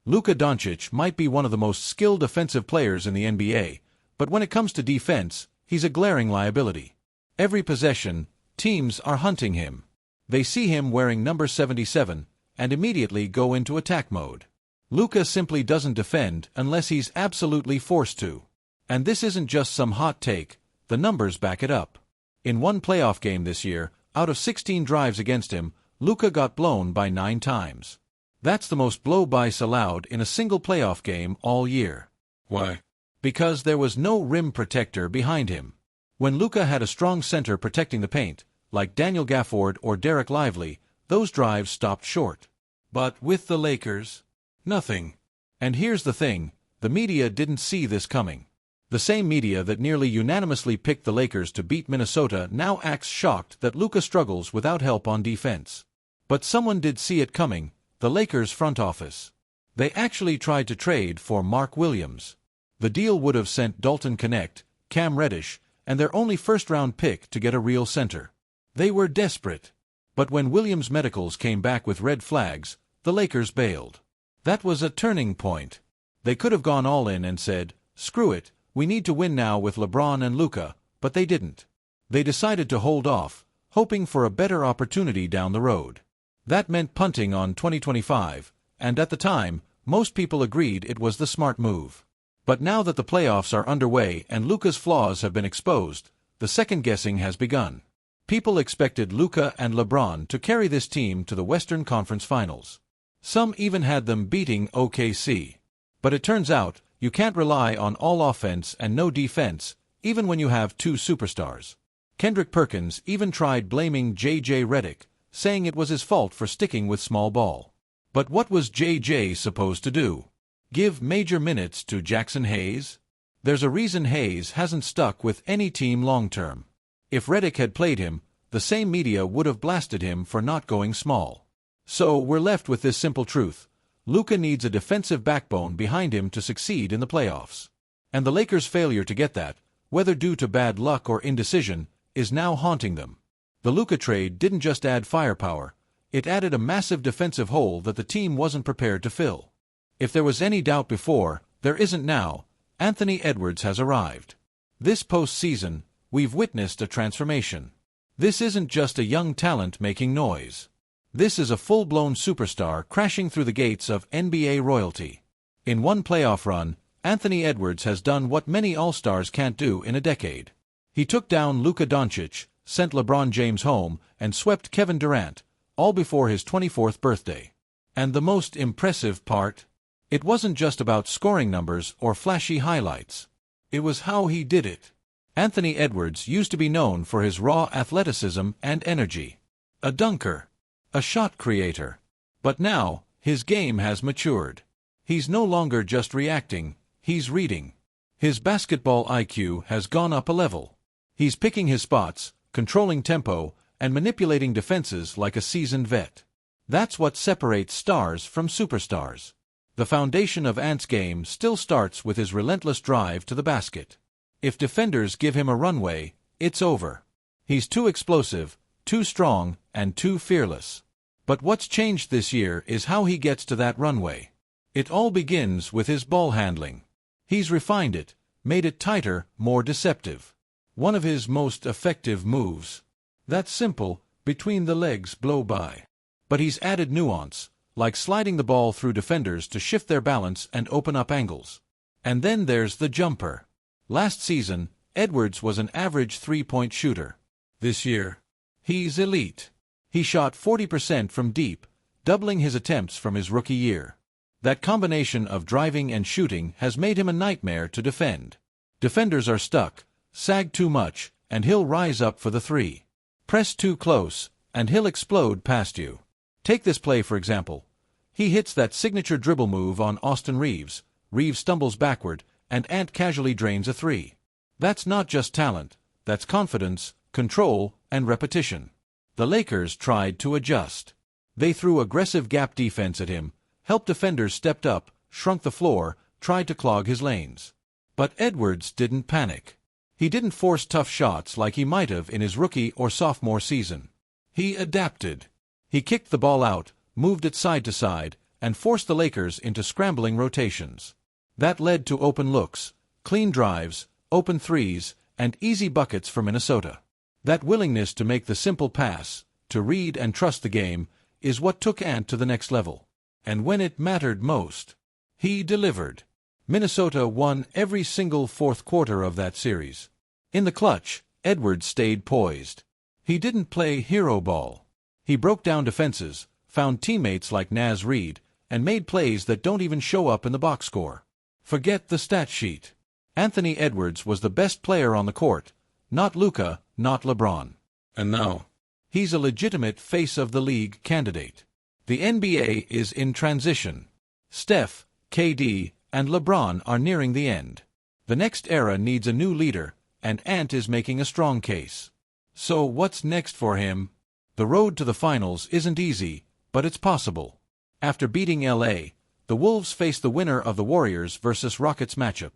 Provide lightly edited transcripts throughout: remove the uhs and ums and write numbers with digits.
Luka Dončić might be one of the most skilled offensive players in the NBA, but when it comes to defense, he's a glaring liability. Every possession, teams are hunting him. They see him wearing number 77 and immediately go into attack mode. Luka simply doesn't defend unless he's absolutely forced to. And this isn't just some hot take, the numbers back it up. In one playoff game this year, out of 16 drives against him, Luka got blown by 9 times. That's the most blow-bys allowed in a single playoff game all year. Why? Because there was no rim protector behind him. When Luka had a strong center protecting the paint, like Daniel Gafford or Derek Lively, those drives stopped short. But with the Lakers, nothing. And here's the thing, the media didn't see this coming. The same media that nearly unanimously picked the Lakers to beat Minnesota now acts shocked that Luka struggles without help on defense. But someone did see it coming, the Lakers front office. They actually tried to trade for Mark Williams. The deal would have sent Dalton Knecht, Cam Reddish, and their only first-round pick to get a real center. They were desperate. But when Williams' medicals came back with red flags, the Lakers bailed. That was a turning point. They could have gone all in and said, "Screw it, we need to win now with LeBron and Luka," but they didn't. They decided to hold off, hoping for a better opportunity down the road. That meant punting on 2025, and at the time, most people agreed it was the smart move. But now that the playoffs are underway and Luka's flaws have been exposed, the second-guessing has begun. People expected Luka and LeBron to carry this team to the Western Conference Finals. Some even had them beating OKC. But it turns out, you can't rely on all offense and no defense, even when you have 2 superstars. Kendrick Perkins even tried blaming J.J. Redick, saying it was his fault for sticking with small ball. But what was J.J. supposed to do? Give major minutes to Jackson Hayes? There's a reason Hayes hasn't stuck with any team long-term. If Redick had played him, the same media would have blasted him for not going small. So we're left with this simple truth. Luka needs a defensive backbone behind him to succeed in the playoffs. And the Lakers' failure to get that, whether due to bad luck or indecision, is now haunting them. The Luka trade didn't just add firepower, it added a massive defensive hole that the team wasn't prepared to fill. If there was any doubt before, there isn't now. Anthony Edwards has arrived. This postseason, we've witnessed a transformation. This isn't just a young talent making noise. This is a full-blown superstar crashing through the gates of NBA royalty. In one playoff run, Anthony Edwards has done what many All-Stars can't do in a decade. He took down Luka Dončić, sent LeBron James home, and swept Kevin Durant, all before his 24th birthday. And the most impressive part? It wasn't just about scoring numbers or flashy highlights. It was how he did it. Anthony Edwards used to be known for his raw athleticism and energy. A dunker. A shot creator. But now, his game has matured. He's no longer just reacting, he's reading. His basketball IQ has gone up a level. He's picking his spots, controlling tempo, and manipulating defenses like a seasoned vet. That's what separates stars from superstars. The foundation of Ant's game still starts with his relentless drive to the basket. If defenders give him a runway, it's over. He's too explosive, too strong, and too fearless. But what's changed this year is how he gets to that runway. It all begins with his ball handling. He's refined it, made it tighter, more deceptive. One of his most effective moves. That simple, between the legs blow by. But he's added nuance, like sliding the ball through defenders to shift their balance and open up angles. And then there's the jumper. Last season, Edwards was an average three-point shooter. This year, he's elite. He shot 40% from deep, doubling his attempts from his rookie year. That combination of driving and shooting has made him a nightmare to defend. Defenders are stuck, sag too much, and he'll rise up for the three. Press too close, and he'll explode past you. Take this play for example. He hits that signature dribble move on Austin Reeves. Reeves stumbles backward, and Ant casually drains a three. That's not just talent, that's confidence, control, and repetition. The Lakers tried to adjust. They threw aggressive gap defense at him, helped defenders stepped up, shrunk the floor, tried to clog his lanes. But Edwards didn't panic. He didn't force tough shots like he might have in his rookie or sophomore season. He adapted. He kicked the ball out, moved it side to side, and forced the Lakers into scrambling rotations. That led to open looks, clean drives, open threes, and easy buckets for Minnesota. That willingness to make the simple pass, to read and trust the game, is what took Ant to the next level. And when it mattered most, he delivered. Minnesota won every single fourth quarter of that series. In the clutch, Edwards stayed poised. He didn't play hero ball. He broke down defenses, found teammates like Naz Reid, and made plays that don't even show up in the box score. Forget the stat sheet. Anthony Edwards was the best player on the court, not Luka, not LeBron. And now, he's a legitimate face of the league candidate. The NBA is in transition. Steph, KD, and LeBron are nearing the end. The next era needs a new leader, and Ant is making a strong case. So what's next for him? The road to the finals isn't easy, but it's possible. After beating LA, the Wolves face the winner of the Warriors versus Rockets matchup.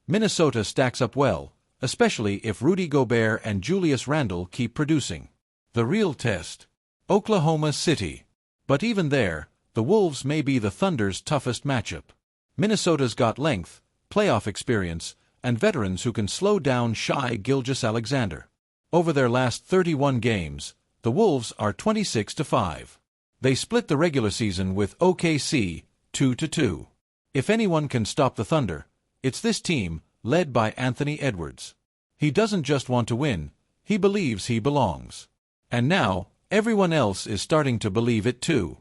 Minnesota stacks up well, especially if Rudy Gobert and Julius Randle keep producing. The real test: Oklahoma City. But even there, the Wolves may be the Thunder's toughest matchup. Minnesota's got length, playoff experience, and veterans who can slow down Shai Gilgeous-Alexander. Over their last 31 games, the Wolves are 26-5. They split the regular season with OKC 2-2. If anyone can stop the Thunder, it's this team, led by Anthony Edwards. He doesn't just want to win, he believes he belongs. And now, everyone else is starting to believe it too.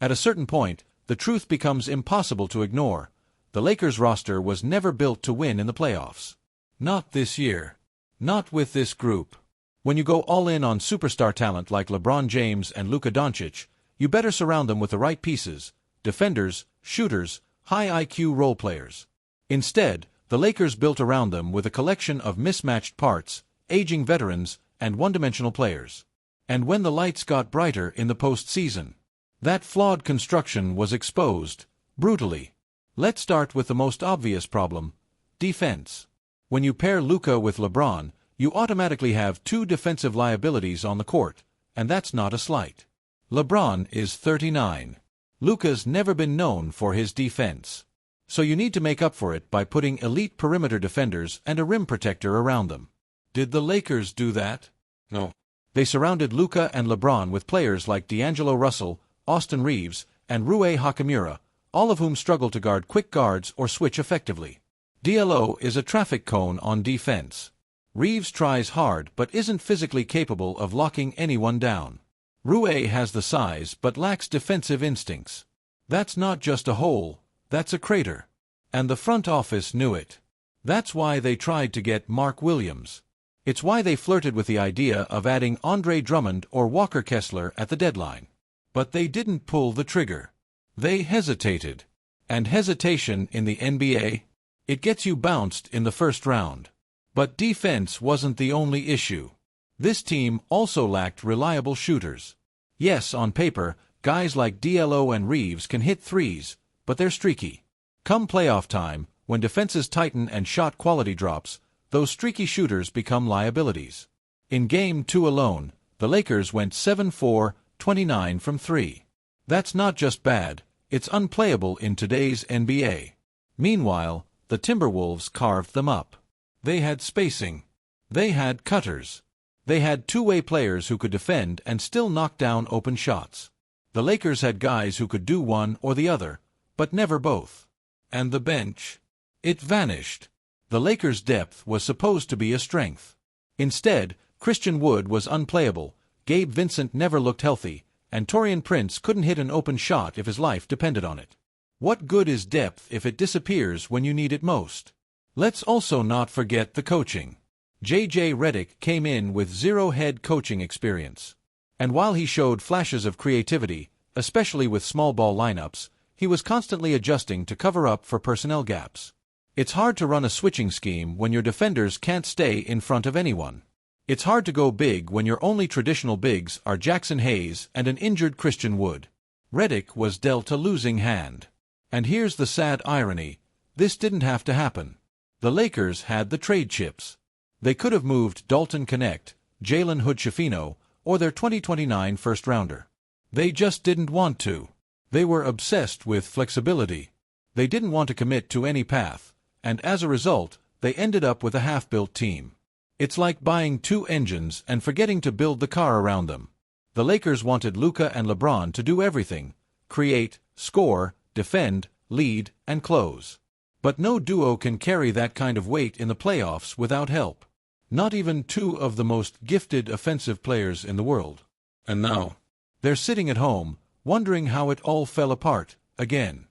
At a certain point, the truth becomes impossible to ignore. The Lakers roster was never built to win in the playoffs. Not this year. Not with this group. When you go all in on superstar talent like LeBron James and Luka Dončić, you better surround them with the right pieces: defenders, shooters, high IQ role players. Instead, the Lakers built around them with a collection of mismatched parts, aging veterans, and one-dimensional players. And when the lights got brighter in the postseason, that flawed construction was exposed, brutally. Let's start with the most obvious problem: defense. When you pair Luka with LeBron, you automatically have two defensive liabilities on the court, and that's not a slight. LeBron is 39. Luka's never been known for his defense. So you need to make up for it by putting elite perimeter defenders and a rim protector around them. Did the Lakers do that? No. They surrounded Luka and LeBron with players like D'Angelo Russell, Austin Reeves, and Rui Hachimura, all of whom struggle to guard quick guards or switch effectively. DLO is a traffic cone on defense. Reeves tries hard but isn't physically capable of locking anyone down. Rui has the size but lacks defensive instincts. That's not just a hole, that's a crater. And the front office knew it. That's why they tried to get Mark Williams. It's why they flirted with the idea of adding Andre Drummond or Walker Kessler at the deadline. But they didn't pull the trigger. They hesitated. And hesitation in the NBA? It gets you bounced in the first round. But defense wasn't the only issue. This team also lacked reliable shooters. Yes, on paper, guys like DLO and Reeves can hit threes, but they're streaky. Come playoff time, when defenses tighten and shot quality drops, those streaky shooters become liabilities. In Game 2 alone, the Lakers went 7-4-29 from 3. That's not just bad, it's unplayable in today's NBA. Meanwhile, the Timberwolves carved them up. They had spacing. They had cutters. They had two-way players who could defend and still knock down open shots. The Lakers had guys who could do one or the other, but never both. And the bench? It vanished. The Lakers' depth was supposed to be a strength. Instead, Christian Wood was unplayable, Gabe Vincent never looked healthy, and Taurean Prince couldn't hit an open shot if his life depended on it. What good is depth if it disappears when you need it most? Let's also not forget the coaching. J.J. Redick came in with zero head coaching experience. And while he showed flashes of creativity, especially with small ball lineups, he was constantly adjusting to cover up for personnel gaps. It's hard to run a switching scheme when your defenders can't stay in front of anyone. It's hard to go big when your only traditional bigs are Jackson Hayes and an injured Christian Wood. Redick was dealt a losing hand. And here's the sad irony: this didn't have to happen. The Lakers had the trade chips. They could have moved Dalton Knecht, Jalen Hood-Schifino, or their 2029 first-rounder. They just didn't want to. They were obsessed with flexibility. They didn't want to commit to any path, and as a result, they ended up with a half-built team. It's like buying two engines and forgetting to build the car around them. The Lakers wanted Luka and LeBron to do everything: create, score, defend, lead, and close. But no duo can carry that kind of weight in the playoffs without help. Not even two of the most gifted offensive players in the world. And now, they're sitting at home, wondering how it all fell apart, again.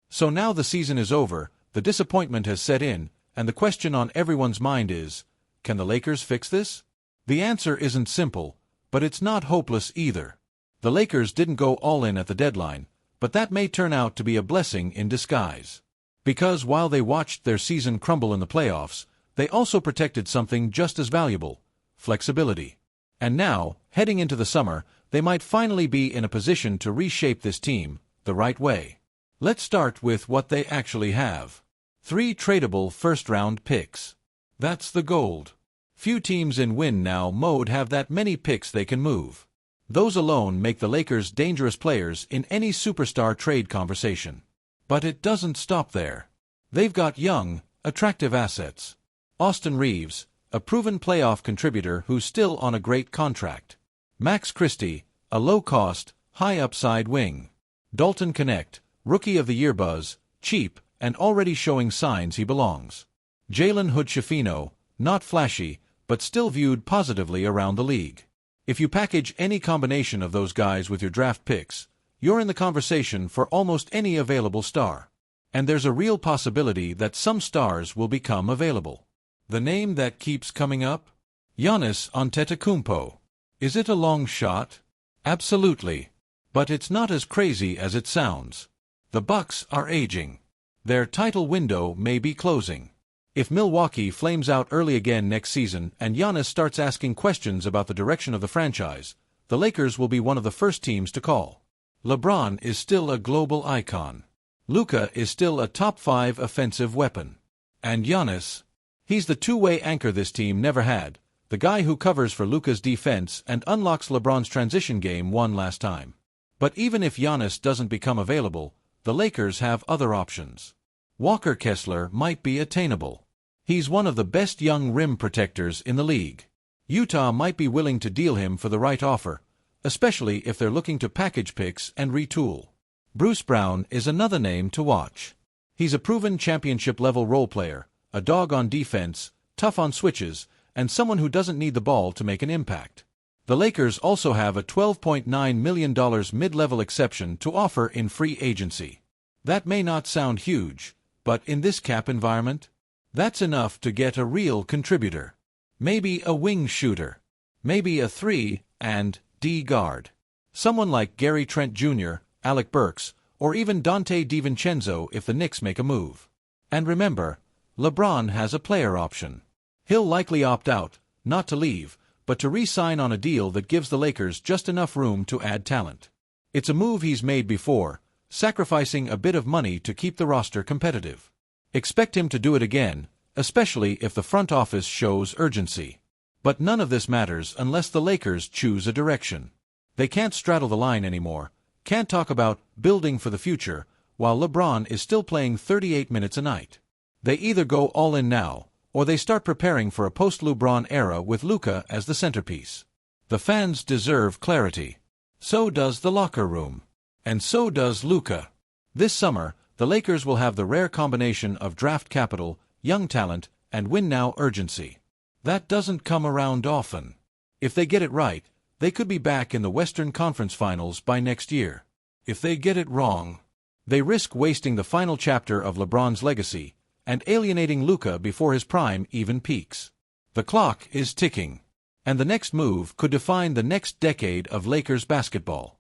So now the season is over, the disappointment has set in, and the question on everyone's mind is, can the Lakers fix this? The answer isn't simple, but it's not hopeless either. The Lakers didn't go all in at the deadline, but that may turn out to be a blessing in disguise. Because while they watched their season crumble in the playoffs, they also protected something just as valuable: flexibility. And now, heading into the summer, they might finally be in a position to reshape this team the right way. Let's start with what they actually have. 3 tradable first-round picks. That's the gold. Few teams in win-now mode have that many picks they can move. Those alone make the Lakers dangerous players in any superstar trade conversation. But it doesn't stop there. They've got young, attractive assets. Austin Reeves, a proven playoff contributor who's still on a great contract. Max Christie, a low-cost, high-upside wing. Dalton Connect, Rookie of the Year buzz, cheap, and already showing signs he belongs. Jalen Hood-Schifino, not flashy, but still viewed positively around the league. If you package any combination of those guys with your draft picks, you're in the conversation for almost any available star. And there's a real possibility that some stars will become available. The name that keeps coming up? Giannis Antetokounmpo. Is it a long shot? Absolutely. But it's not as crazy as it sounds. The Bucks are aging. Their title window may be closing. If Milwaukee flames out early again next season and Giannis starts asking questions about the direction of the franchise, the Lakers will be one of the first teams to call. LeBron is still a global icon. Luka is still a top 5 offensive weapon. And Giannis? He's the two-way anchor this team never had, the guy who covers for Luka's defense and unlocks LeBron's transition game one last time. But even if Giannis doesn't become available, the Lakers have other options. Walker Kessler might be attainable. He's one of the best young rim protectors in the league. Utah might be willing to deal him for the right offer, especially if they're looking to package picks and retool. Bruce Brown is another name to watch. He's a proven championship-level role player, a dog on defense, tough on switches, and someone who doesn't need the ball to make an impact. The Lakers also have a $12.9 million mid-level exception to offer in free agency. That may not sound huge, but in this cap environment, that's enough to get a real contributor. Maybe a wing shooter. Maybe a 3 and D guard. Someone like Gary Trent Jr., Alec Burks, or even Dante DiVincenzo if the Knicks make a move. And remember, LeBron has a player option. He'll likely opt out, not to leave, but to re-sign on a deal that gives the Lakers just enough room to add talent. It's a move he's made before, sacrificing a bit of money to keep the roster competitive. Expect him to do it again, especially if the front office shows urgency. But none of this matters unless the Lakers choose a direction. They can't straddle the line anymore, can't talk about building for the future, while LeBron is still playing 38 minutes a night. They either go all in now, or they start preparing for a post-LeBron era with Luka as the centerpiece. The fans deserve clarity. So does the locker room. And so does Luka. This summer, the Lakers will have the rare combination of draft capital, young talent, and win-now urgency. That doesn't come around often. If they get it right, they could be back in the Western Conference Finals by next year. If they get it wrong, they risk wasting the final chapter of LeBron's legacy and alienating Luka before his prime even peaks. The clock is ticking, and the next move could define the next decade of Lakers basketball.